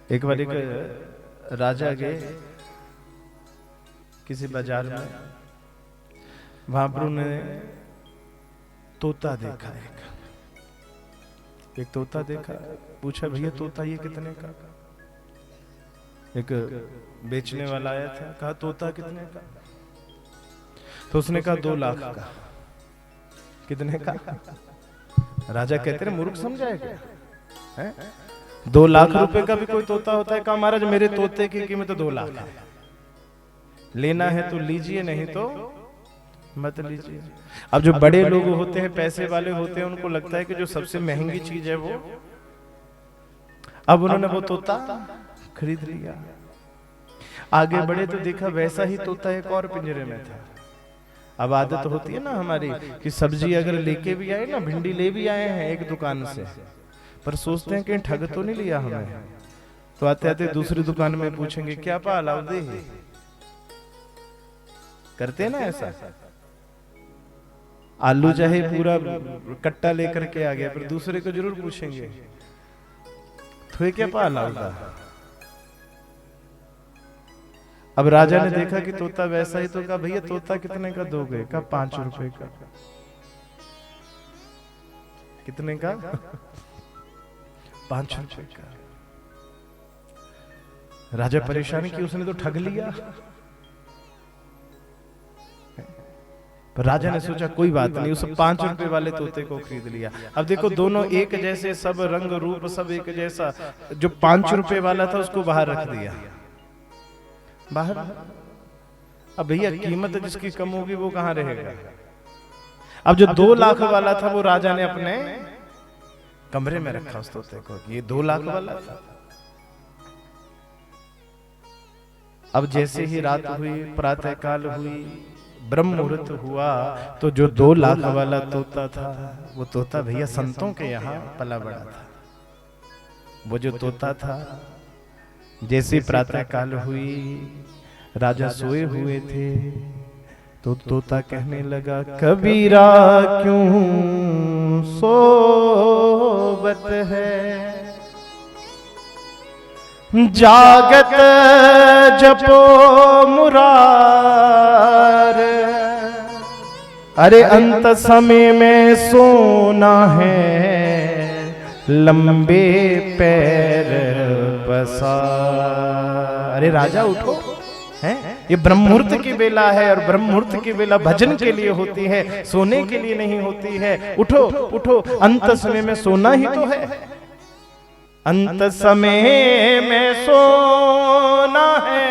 एक बार एक राजा गए किसी बाजार में, वहां पर उन्होंने तोता देखा। एक तोता देखा, पूछा भैया तोता ये कितने का? एक बेचने वाला आया था, कहा तोता कितने का? तो उसने कहा 2 लाख का। कितने का? राजा कहते रहे मूर्ख समझाएगा, 2 लाख रुपए का भी कोई तोता होता है? कहा महाराज मेरे तोते की कीमत 2 लाख है, लेना है तो लीजिए, नहीं तो मत लीजिए। अब जो बड़े लोग होते हैं, पैसे वाले होते हैं, उनको लगता है कि जो सबसे महंगी चीज है वो, अब उन्होंने वो तोता खरीद लिया। आगे बढ़े तो देखा वैसा ही तोता एक और पिंजरे में था। अब आदत होती है ना हमारी कि सब्जी अगर लेके भी आए ना, भिंडी ले भी आए हैं एक दुकान से, पर सोचते हैं कि ठग तो नहीं लिया हमें, तो आते आते दूसरी दुकान में पूछेंगे क्या पा लाओ दे, करते हैं ना ऐसा। आलू चाहे पूरा कट्टा लेकर के आ गया, पर दूसरे को जरूर पूछेंगे तो ये क्या पा लाओ। अब राजा ने देखा कि तोता वैसा ही, तो कहा भैया तोता कितने का दोगे? कहा 5 रुपए का। कितने का? 5 रुपए का। राजा परेशान कि उसने तो ठग लिया। पर राजा ने सोचा कोई बात नहीं, उस 5 रुपए वाले तोते को खरीद लिया। अब देखो दोनों एक जैसे, सब रंग रूप सब एक जैसा। जो 5 रुपए वाला था उसको बाहर रख दिया, बाहर। अब भैया कीमत जिसकी कम होगी वो कहां रहेगा। अब जो 2 लाख वाला था वो राजा ने अपने कमरे में रखा उस तोते को, ये 2 लाख वाला था। अब जैसे ही रात हुई, प्रातः काल हुई, ब्रह्म मुहूर्त हुआ, तो जो 2 लाख वाला तोता था वो तोता भैया संतों के यहाँ पला बड़ा था। वो जो तोता था, जैसे प्रातः काल हुई, राजा सोए हुए थे, तो तोता कहने लगा कबीरा क्यों सोवत है, जागत जपो मुरार, अरे अंत समय में सोना है, लंबे पैर पसार। अरे राजा उठो, हैं? ये ब्रह्म मुहूर्त की बेला है, और ब्रह्म मुहूर्त की बेला भजन के लिए होती है, सोने के लिए नहीं होती है। उठो उठो, अंत समय में सोना ही तो है, अंत समय में सोना है,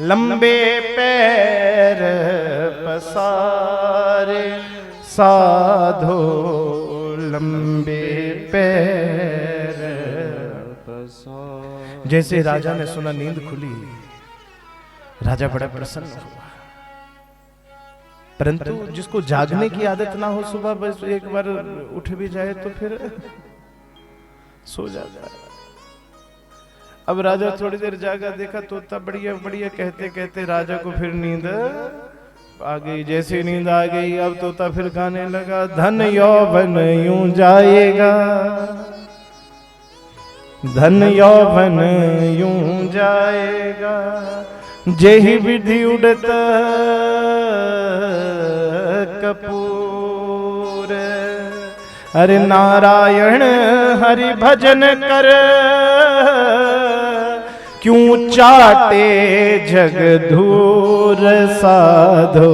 लंबे पैर पसारे, साधो लंबे पैर पसारे। जैसे राजा ने सुना नींद खुली, राजा बड़ा प्रसन्न हुआ। परंतु जिसको जागने की आदत ना हो, सुबह बस एक बार उठ भी जाए तो फिर सो जाता है। अब राजा थोड़ी देर जागा, देखा तोता बढ़िया बढ़िया कहते कहते राजा को फिर नींद आ गई। जैसे नींद आ गई, अब तोता फिर गाने लगा धन यौवन यूं जाएगा, धन यौवन यूं जाएगा, जेहि विधि उड़त कपूर, अरे नारायण हरि भजन कर, क्यों चाटे जग धूर, साधो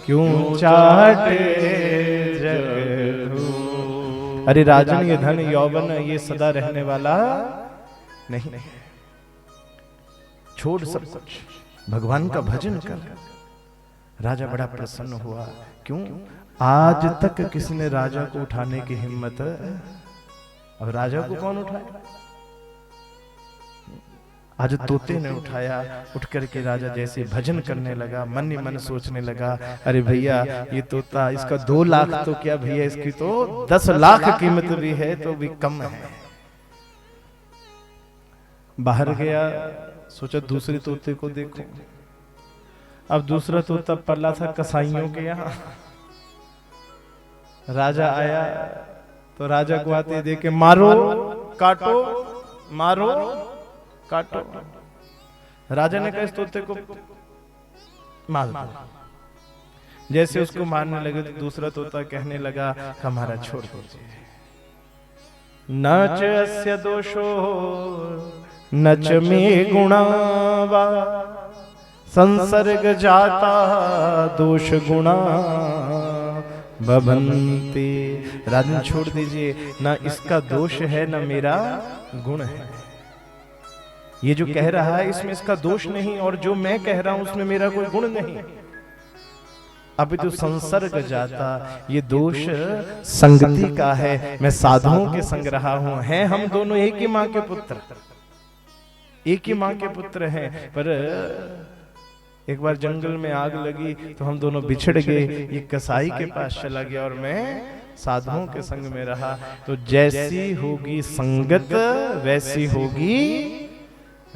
क्यों चाटे जग धूर। अरे राजन, ये धन यौवन ये सदा रहने वाला नहीं, छोड़ सब कुछ, भगवान का भजन कर। राजा बड़ा प्रसन्न हुआ। क्यों? आज तक किसी ने राजा को उठाने की हिम्मत, अब राजा को कौन उठाए? आज तोते ने उठाया। उठ करके राजा जैसे भजन करने लगा, मन ही मन सोचने लगा, अरे भैया ये तोता, इसका 2 लाख तो क्या भैया, इसकी तो 10 लाख कीमत भी है, तो भी कम है। बाहर गया, सोचा दूसरे तोते को देखो। अब दूसरा तोता पला था कसाईयों के यहाँ। राजा आया तो राजा को आते देखे, मारो काटो मारो काटो। राजा ने कहा इस तोते को मार दो। जैसे उसको मारने लगे तो दूसरा तोता कहने लगा हमारा छोड़ दीजिए। नच अस्य दोषो नच में गुणा वा संसर्ग जाता दोष गुणा भवन्ति। राजन छोड़ दीजिए, ना इसका दोष है ना मेरा गुण है। ये जो कह रहा है इसमें इसका दोष नहीं, और जो मैं कह रहा हूं उसमें मेरा कोई गुण नहीं। अभी तो संसर्ग जाता, ये दोष संगति का है। मैं साधुओं के संग रहा हूं। हैं हम दोनों एक ही मां के पुत्र, एक ही मां के पुत्र हैं, पर एक बार जंगल में आग लगी तो हम दोनों बिछड़ गए। ये कसाई के पास चला गया और मैं साधुओं के संग में रहा। तो जैसी होगी संगत वैसी होगी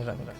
रंगत।